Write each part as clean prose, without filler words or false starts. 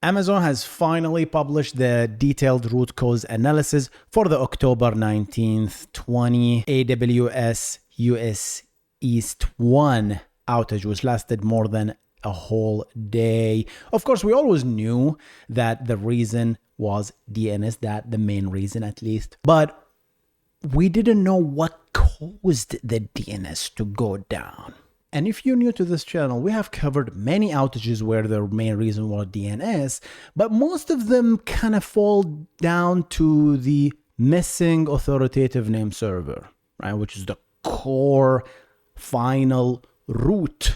Amazon has finally published the detailed root cause analysis for the October 19th, 20 AWS US East 1 outage, which lasted more than a whole day. Of course, we always knew that the reason was DNS, that the main reason at least, but we didn't know what caused the DNS to go down. And if you're new to this channel, we have covered many outages where the main reason was DNS, but most of them kind of fall down to the missing authoritative name server, right? Which is the core final root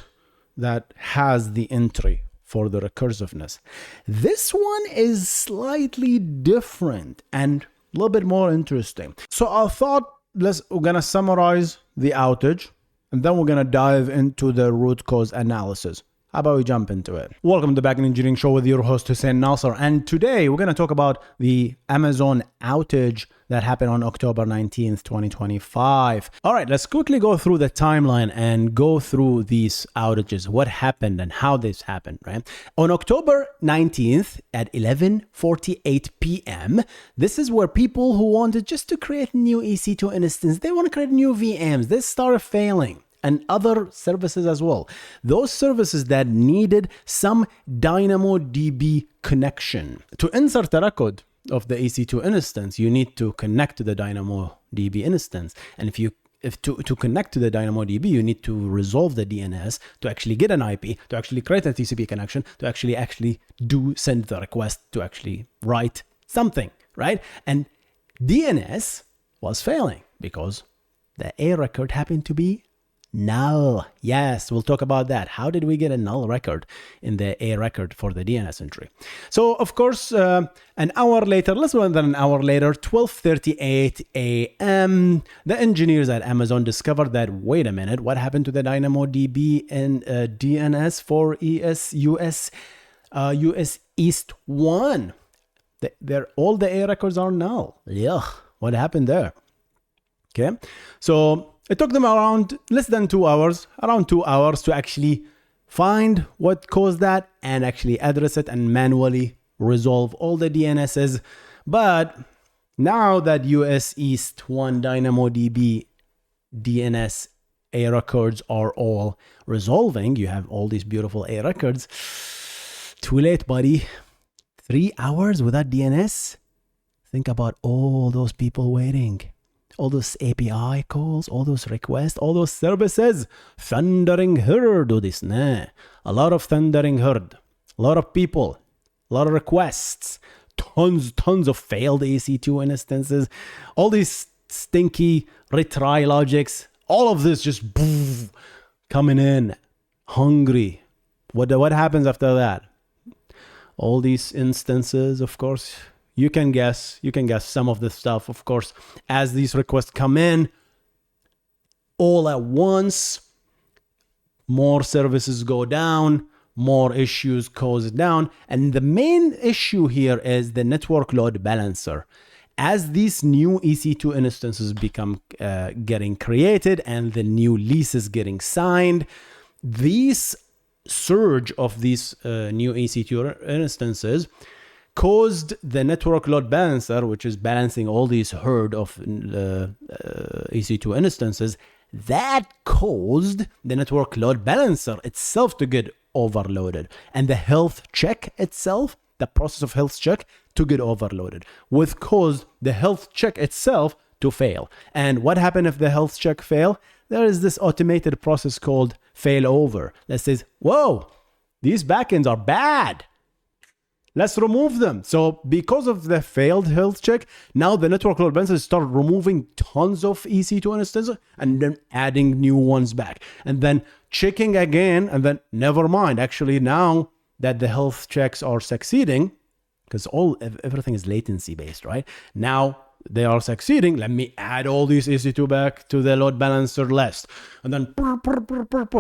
that has the entry for the recursiveness. This one is slightly different and a little bit more interesting. So I thought we're gonna summarize the outage, and then we're going to dive into the root cause analysis. How about we jump into it? Welcome to the Backend Engineering Show with your host, Hussein Nasser. And today we're going to talk about the Amazon outage that happened on October 19th, 2025. All right, let's quickly go through the timeline and go through these outages, what happened and how this happened, right? On October 19th at 11:48 p.m., this is where people who wanted just to create new EC2 instance, they want to create new VMs, they started failing. And other services as well. Those services that needed some DynamoDB connection. To insert a record of the EC2 instance, you need to connect to the DynamoDB instance. And if to connect to the DynamoDB, you need to resolve the DNS to actually get an IP, to actually create a TCP connection, to actually send the request, to actually write something, right? And DNS was failing because the A record happened to be null. Yes, we'll talk about that. How did we get a null record in the A record for the DNS entry? So, of course, an hour later, less than an hour later, 12:38 a.m., the engineers at Amazon discovered that, wait a minute, what happened to the DynamoDB and DNS for US East 1? All the A records are null. Yeah, what happened there? Okay, so it took them around less than 2 hours, around 2 hours to actually find what caused that and actually address it and manually resolve all the DNSs. But now that US East 1 DynamoDB DNS A records are all resolving, you have all these beautiful A records. Too late, buddy. 3 hours without DNS? Think about all those people waiting. All those API calls, all those requests, all those services. Thundering herd do this, nah. A lot of thundering herd. A lot of people. A lot of requests. Tons of failed EC2 instances. All these stinky retry logics. All of this just coming in. Hungry. What happens after that? All these instances, of course. You can guess some of the stuff, of course, as these requests come in all at once, more services go down, more issues goes down. And the main issue here is the network load balancer. As these new EC2 instances become getting created and the new leases getting signed, these surge of these new EC2 instances caused the network load balancer, which is balancing all these herd of EC2 instances, that caused the network load balancer itself to get overloaded. And the health check itself, the process of health check, to get overloaded, which caused the health check itself to fail. And what happened if the health check fail? There is this automated process called failover that says, whoa, these backends are bad. Let's remove them. So because of the failed health check, now the network load balancer start removing tons of EC2 instances and then adding new ones back. And then checking again, and then never mind. Actually, now that the health checks are succeeding, because everything is latency based, right? Now they are succeeding. Let me add all these EC2 back to the load balancer list. And then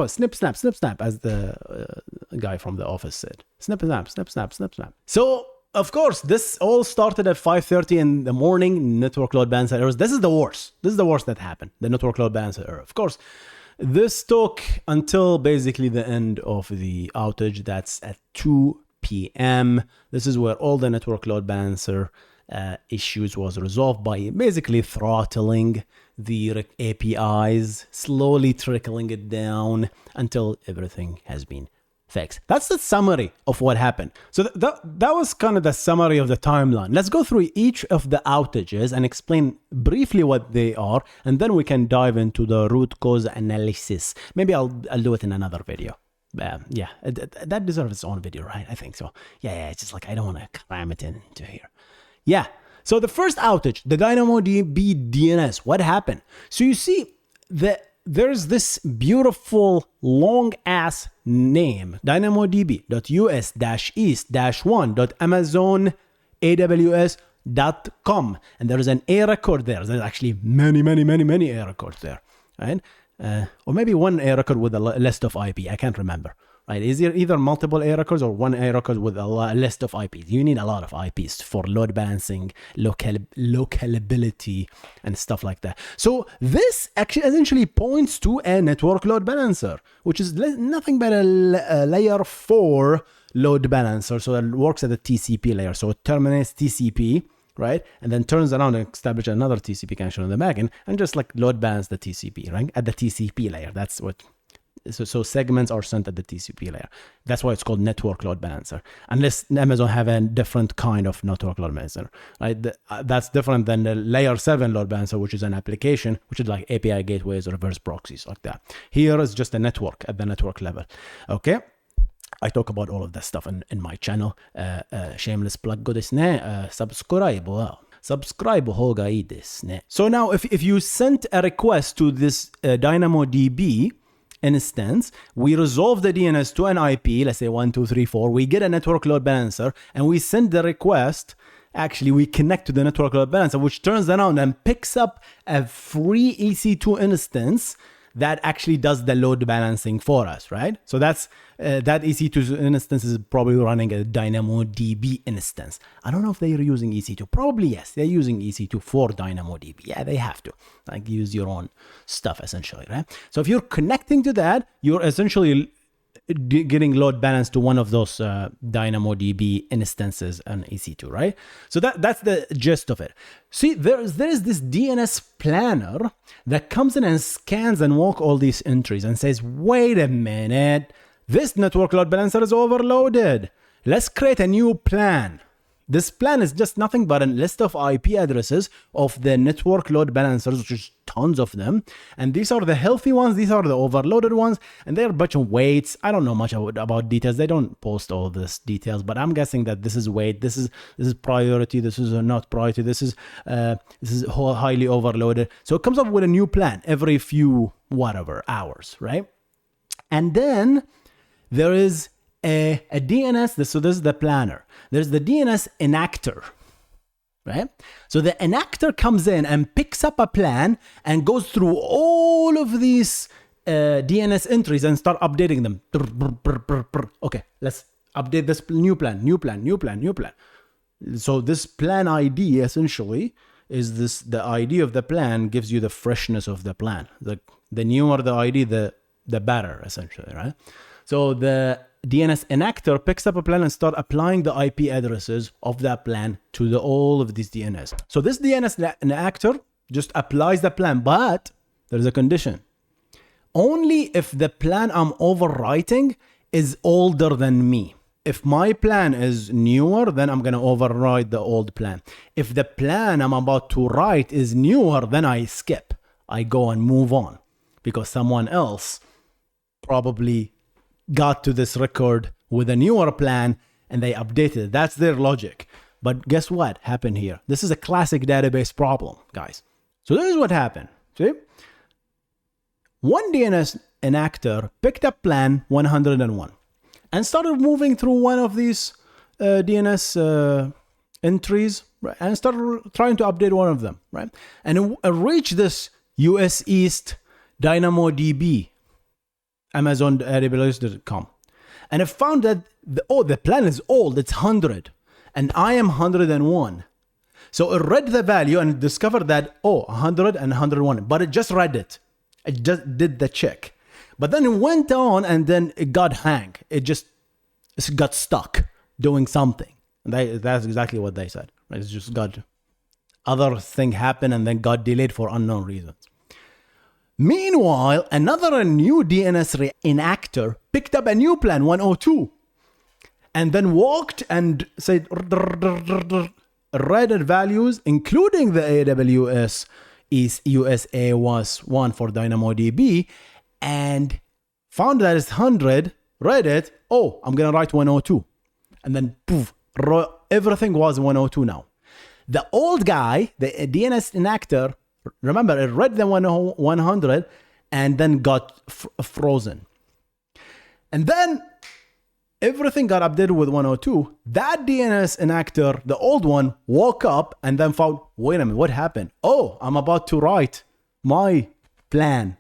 snip, snap, as the guy from the office said. Snip, snap. So, of course, this all started at 5:30 in the morning, network load balancer errors. This is the worst. This is the worst that happened, the network load balancer error. Of course, this took until basically the end of the outage. That's at 2 p.m. This is where all the network load balancer issues was resolved by basically throttling the APIs, slowly trickling it down until everything has been fixed. That's the summary of what happened. So that was kind of the summary of the timeline. Let's go through each of the outages and explain briefly what they are, and then we can dive into the root cause analysis. Maybe I'll do it in another video. Yeah, that deserves its own video, right? I think so. Yeah, it's just like I don't want to cram it into here. Yeah, so the first outage, the DynamoDB DNS, what happened? So you see there's this beautiful long ass name, dynamodb.us-1.amazonaws.com, and there is an A record there. There's actually many A records there, right? Or maybe one A record with a list of IP. I can't remember. Right? Is there either multiple A records or one A record with a list of IPs? You need a lot of IPs for load balancing, localability, and stuff like that. So this actually essentially points to a network load balancer, which is nothing but a layer 4 load balancer. So it works at the TCP layer. So it terminates TCP, right? And then turns around and establishes another TCP connection on the backend and just like load balance the TCP, right? At the TCP layer. That's what. So segments are sent at the TCP layer. That's why it's called network load balancer. Unless Amazon have a different kind of network load balancer, right? That's different than the layer 7 load balancer, which is an application, which is like API gateways or reverse proxies like that. Here is just a network at the network level. Okay. I talk about all of that stuff in my channel. Shameless plug subscribe. Wow. Subscribe hoga ii desu. So now if you sent a request to this DynamoDB instance, we resolve the DNS to an IP, let's say 1234, we get a network load balancer, and we send the request. Actually, we connect to the network load balancer, which turns around and picks up a free EC2 instance that actually does the load balancing for us, right? So that's that EC2 instance is probably running a DynamoDB instance. I don't know if they are using EC2. Probably yes, they're using EC2 for DynamoDB. Yeah, they have to. Like use your own stuff essentially, right? So if you're connecting to that, you're essentially getting load balance to one of those DynamoDB instances on EC2, right? So that's the gist of it. See, there is this DNS planner that comes in and scans and walks all these entries and says, wait a minute, this network load balancer is overloaded. Let's create a new plan. This plan is just nothing but a list of IP addresses of the network load balancers, which is tons of them. And these are the healthy ones. These are the overloaded ones. And they're a bunch of weights. I don't know much about details. They don't post all this details, but I'm guessing that this is weight. This is priority. This is not priority. This is highly overloaded. So it comes up with a new plan every few hours, right? And then there is a DNS. So this is the planner. There's the DNS enactor, right? So the enactor comes in and picks up a plan and goes through all of these DNS entries and start updating them. Okay, let's update this new plan. So this plan ID essentially is the ID of the plan gives you the freshness of the plan. The newer the ID, the better essentially, right? So the DNS enactor picks up a plan and start applying the IP addresses of that plan to all of these DNS. So this DNS enactor just applies the plan, but there's a condition. Only if the plan I'm overwriting is older than me. If my plan is newer, then I'm going to override the old plan. If the plan I'm about to write is newer, then I skip. I go and move on because someone else probably got to this record with a newer plan and they updated it. That's their logic. But guess what happened here? This is a classic database problem, guys. So this is what happened. See? One DNS enactor picked up plan 101 and started moving through one of these DNS entries, right? And started trying to update one of them, right? And it reached this US East DynamoDB Amazon AWS.com, and I found that the plan is old. It's 100, and I am 101. So it read the value and discovered that 100 and 101, but it just read it. It just did the check, but then it went on and then it got hang. It got stuck. doing something. And that's exactly what they said. It's just got other thing happen and then got delayed for unknown reasons. Meanwhile, another new DNS enactor picked up a new plan, 102, and then walked and said, read values, including the AWS USA was one for DynamoDB, and found that it's 100, read it, oh, I'm going to write 102. And then poof, everything was 102 now. The old guy, the DNS enactor, remember, it read the 100 and then got frozen. And then everything got updated with 102. That DNS enactor, the old one, woke up and then found, wait a minute, what happened? Oh, I'm about to write my plan.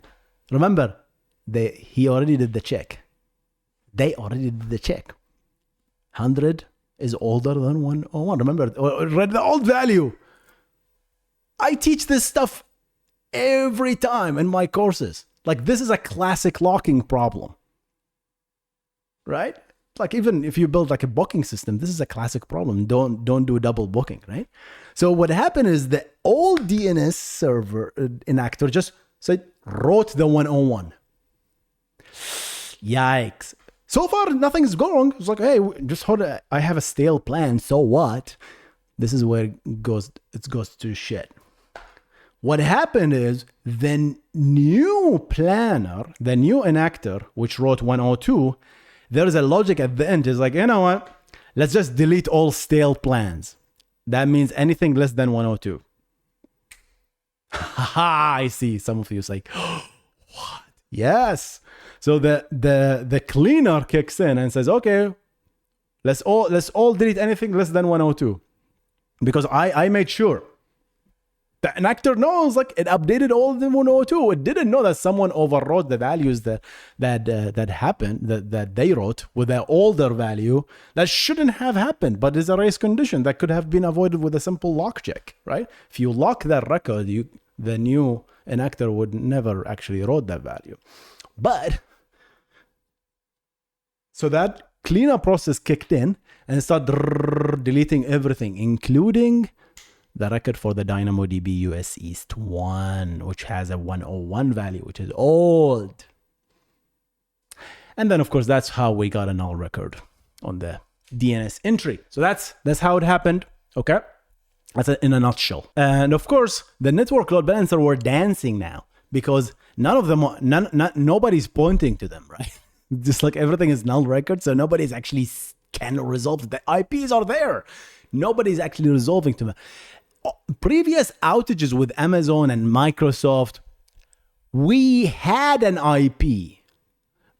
Remember, he already did the check. They already did the check. 100 is older than 101. Remember, read the old value. I teach this stuff every time in my courses. Like, this is a classic locking problem, right? Like, even if you build like a booking system, this is a classic problem. Don't do double booking, right? So what happened is the old DNS server enactor just wrote the 101. Yikes. So far, nothing's wrong. It's like, hey, just hold it. I have a stale plan. So what? This is where it goes to shit. What happened is the new planner, the new enactor, which wrote 102, there's a logic at the end. It's like, you know what? Let's just delete all stale plans. That means anything less than 102. Haha, I see some of you say, what? Yes. So the cleaner kicks in and says, okay, let's all delete anything less than 102. Because I made sure. The enactor knows, like, it updated all the 102. It didn't know that someone overwrote the values that happened, that they wrote with the older value. That shouldn't have happened, but it's a race condition that could have been avoided with a simple lock check, right? If you lock that record, the new enactor would never actually wrote that value. But so that cleanup process kicked in and started deleting everything, including the record for the DynamoDB US East 1, which has a 101 value, which is old. And then, of course, that's how we got a null record on the DNS entry. So that's how it happened, okay? That's in a nutshell. And of course, the network load balancer were dancing now because nobody's pointing to them, right? Just like everything is null record, so nobody's actually can resolve. The IPs are there. Nobody's actually resolving to them. Previous outages with Amazon and Microsoft, we had an IP,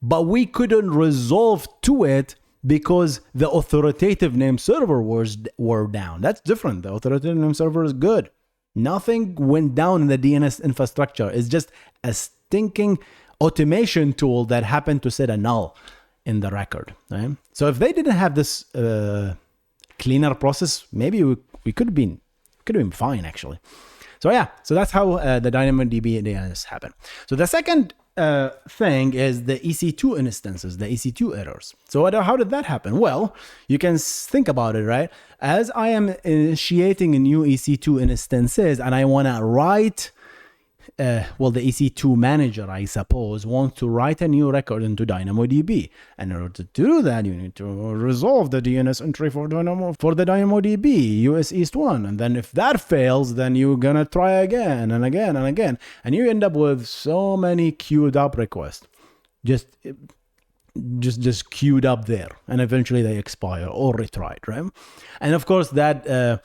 but we couldn't resolve to it because the authoritative name server were down. That's different. The authoritative name server is good. Nothing went down in the DNS infrastructure. It's just a stinking automation tool that happened to set a null in the record. Right? So if they didn't have this cleaner process, maybe we could have been fine, actually. So yeah, so that's how the DynamoDB DNS happened. So the second thing is the EC2 instances, the EC2 errors. So how did that happen? Well, you can think about it, right? As I am initiating a new EC2 instances and I want to write, the EC2 manager, I suppose, wants to write a new record into DynamoDB. And in order to do that, you need to resolve the DNS entry for the DynamoDB US East 1. And then if that fails, then you're going to try again and again and again. And you end up with so many queued up requests. Just queued up there. And eventually they expire or retried, right? And of course, that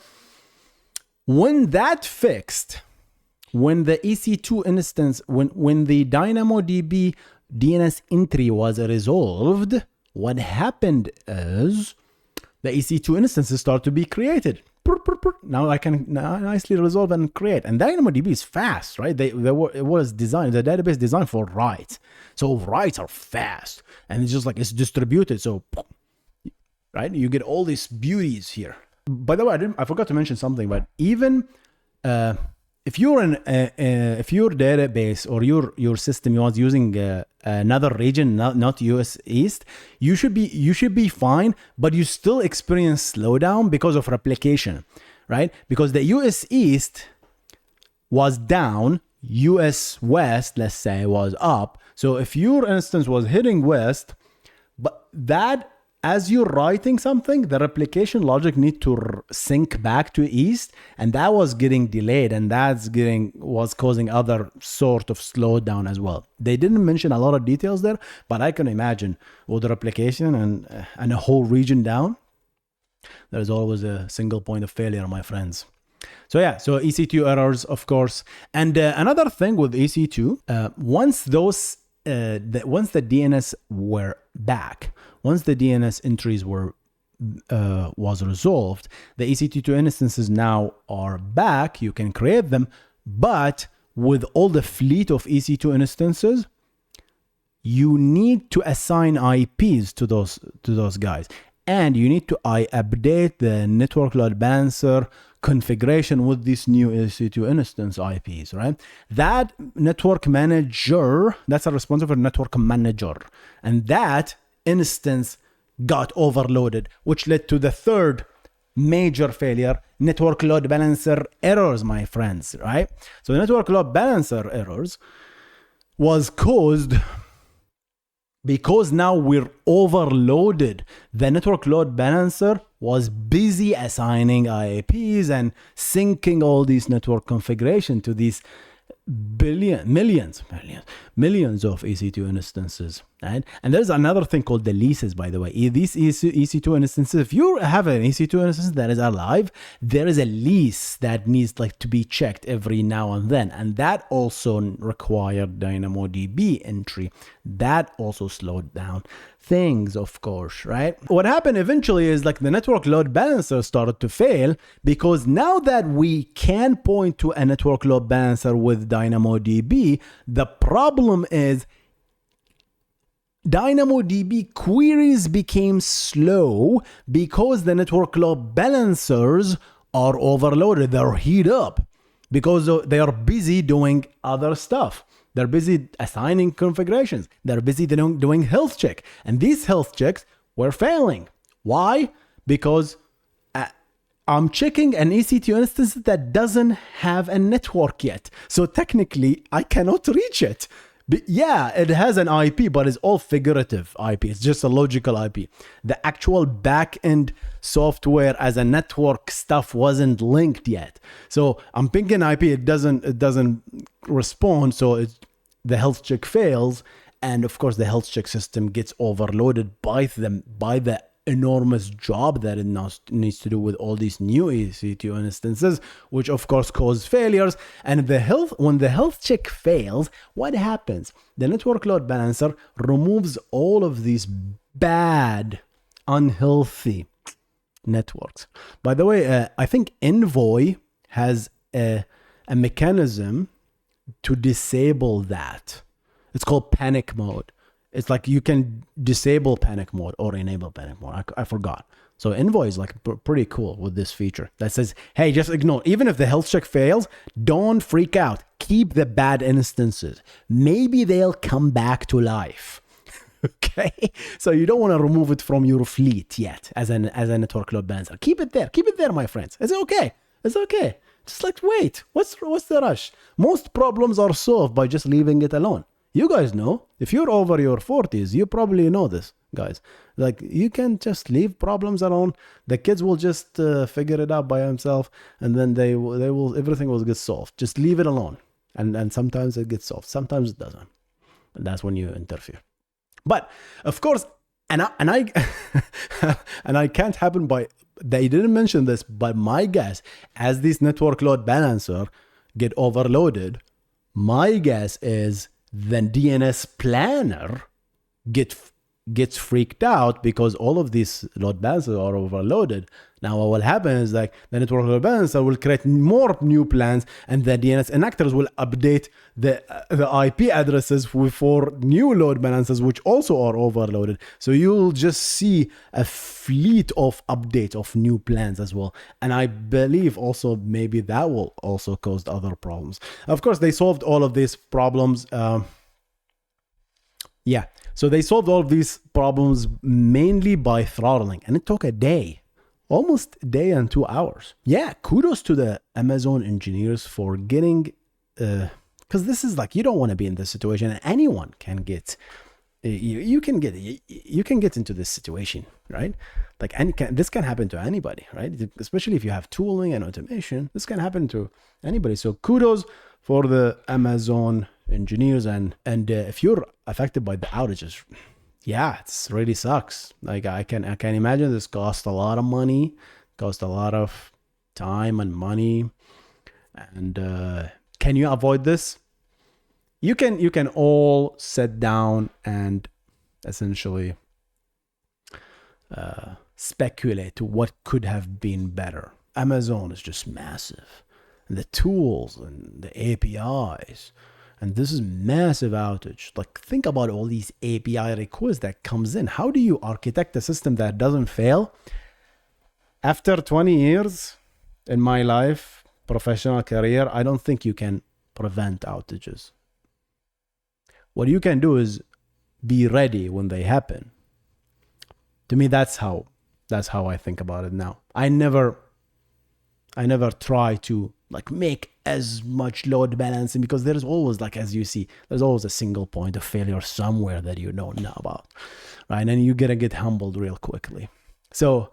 when that fixed, when the EC2 instance, when the DynamoDB DNS entry was resolved, what happened is the EC2 instances start to be created. Now I can nicely resolve and create. And DynamoDB is fast, right? It was designed, the database designed for writes. So writes are fast. And it's just like, it's distributed. So, right? You get all these beauties here. By the way, I forgot to mention something, but even if you're in if your database or your system was using another region, not US East, you should be fine, but you still experience slowdown because of replication, right? Because the US East was down, US West, let's say, was up. So if your instance was hitting West, but that, as you're writing something, the replication logic need to sync back to East, and that was getting delayed, and was causing other sort of slowdown as well. They didn't mention a lot of details there, but I can imagine with the replication and a whole region down, there's always a single point of failure, my friends. So yeah, so EC2 errors, of course. And another thing with EC2, once the DNS were back, once the DNS entries was resolved, the EC2 instances now are back. You can create them, but with all the fleet of EC2 instances, you need to assign IPs to those guys, and you need to update the network load balancer configuration with this new EC2 instance IPs, right? That network manager, that's a responsible for network manager, and that instance got overloaded, which led to the third major failure, network load balancer errors, my friends, right? So network load balancer errors was caused because now we're overloaded. The network load balancer was busy assigning IPs and syncing all these network configuration to these millions of EC2 instances, right? And there's another thing called the leases, by the way. These EC2 instances, if you have an EC2 instance that is alive, there is a lease that needs to be checked every now and then, and that also required DynamoDB entry. That also slowed down things, of course, right? What happened eventually is the network load balancer started to fail, because now that we can point to a network load balancer with DynamoDB, the problem is DynamoDB queries became slow because the network load balancers are overloaded. They're heated up because they are busy doing other stuff. They're busy assigning configurations. They're busy doing health check. And these health checks were failing. Why? Because I'm checking an EC2 instance that doesn't have a network yet. So technically, I cannot reach it. But yeah, it has an IP, but it's all figurative IP. It's just a logical IP. The actual backend software as a network stuff wasn't linked yet. So I'm pinging IP, it doesn't respond. So the health check fails, and of course the health check system gets overloaded by the enormous job that it needs to do with all these new EC2 instances, which of course cause failures. And when the health check fails, what happens? The network load balancer removes all of these bad, unhealthy networks. By the way, I think Envoy has a mechanism to disable that. It's called panic mode. It's you can disable panic mode or enable panic mode. I forgot. So Envoy is pretty cool with this feature that says, hey, just ignore. Even if the health check fails, don't freak out. Keep the bad instances. Maybe they'll come back to life. Okay? So you don't want to remove it from your fleet yet as a network load balancer. Keep it there. Keep it there, my friends. It's okay. It's okay. Just wait. What's the rush? Most problems are solved by just leaving it alone. You guys know, if you're over your 40s, you probably know this, guys. You can just leave problems alone. The kids will just figure it out by themselves, and then they will everything will get solved. Just leave it alone, and sometimes it gets solved, sometimes it doesn't, and that's when you interfere. But of course, and I and I can't happen by. They didn't mention this, but my guess, as this network load balancer get overloaded, my guess is the DNS planner gets freaked out because all of these load balancers are overloaded. Now what will happen is like the network load balancer will create more new plans, and the DNS enactors will update the IP addresses for new load balancers, which also are overloaded. So you'll just see a fleet of updates of new plans as well. And I believe also maybe that will also cause other problems. Of course, they solved all of these problems. So they solved all of these problems mainly by throttling, and it took a day. Almost a day and 2 hours. Yeah, kudos to the Amazon engineers for getting, because this is like, you don't want to be in this situation, and anyone can get, you can get into this situation, right? Like this can happen to anybody, right? Especially if you have tooling and automation, this can happen to anybody. So kudos for the Amazon engineers, and if you're affected by the outages, yeah, it's really sucks. Like I can imagine this cost a lot of money, cost a lot of time and money. And can you avoid this? You can all sit down and essentially speculate what could have been better. Amazon is just massive, and the tools and the APIs. And this is massive outage. Like, think about all these API requests that comes in. How do you architect a system that doesn't fail? After 20 years in my life, professional career, I don't think you can prevent outages. What you can do is be ready when they happen. To me, that's how I think about it now. I never try to like make as much load balancing, because there's always, like, as you see, there's always a single point of failure somewhere that you don't know about, right? And you're gonna get humbled real quickly. So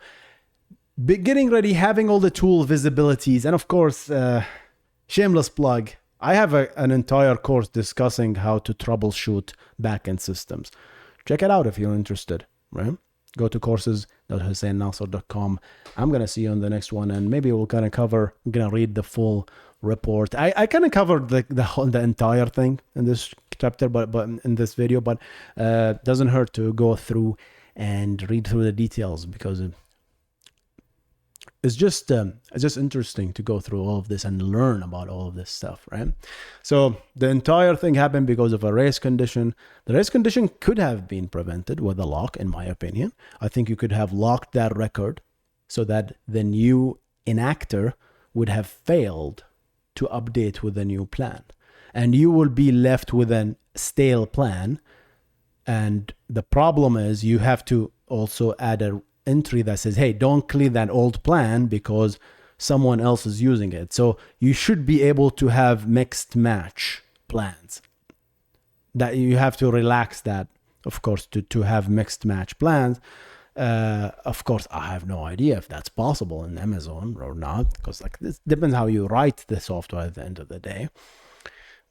getting ready, having all the tool visibilities, and of course, shameless plug, I have an entire course discussing how to troubleshoot backend systems. Check it out if you're interested, right? Go to courses.husseinnasser.com. I'm going to see you on the next one, and maybe we'll kind of cover, I'm going to read the full report. I kind of covered the entire thing in this chapter, but in this video, but doesn't hurt to go through and read through the details, because it's just interesting to go through all of this and learn about all of this stuff, right? So the entire thing happened because of a race condition. The race condition could have been prevented with a lock, in my opinion. I think you could have locked that record so that the new enactor would have failed to update with a new plan, and you will be left with a stale plan. And the problem is you have to also add a entry that says, hey, don't clear that old plan because someone else is using it. So you should be able to have mixed match plans. That you have to relax that, of course, to have mixed match plans. Of course, I have no idea if that's possible in Amazon or not, because like this depends how you write the software at the end of the day.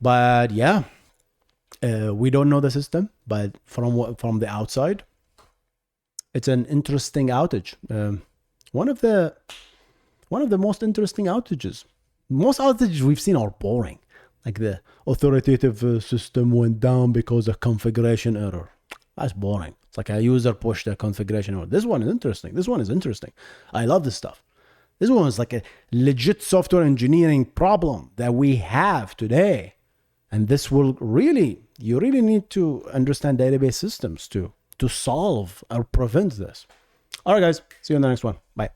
But yeah, we don't know the system, but from the outside, it's an interesting outage. One of the most interesting outages. Most outages we've seen are boring. Like the authoritative system went down because of configuration error. That's boring. It's like a user pushed a configuration error. This one is interesting. I love this stuff. This one is like a legit software engineering problem that we have today. And this will you really need to understand database systems to solve or prevent this. All right, guys. See you in the next one. Bye.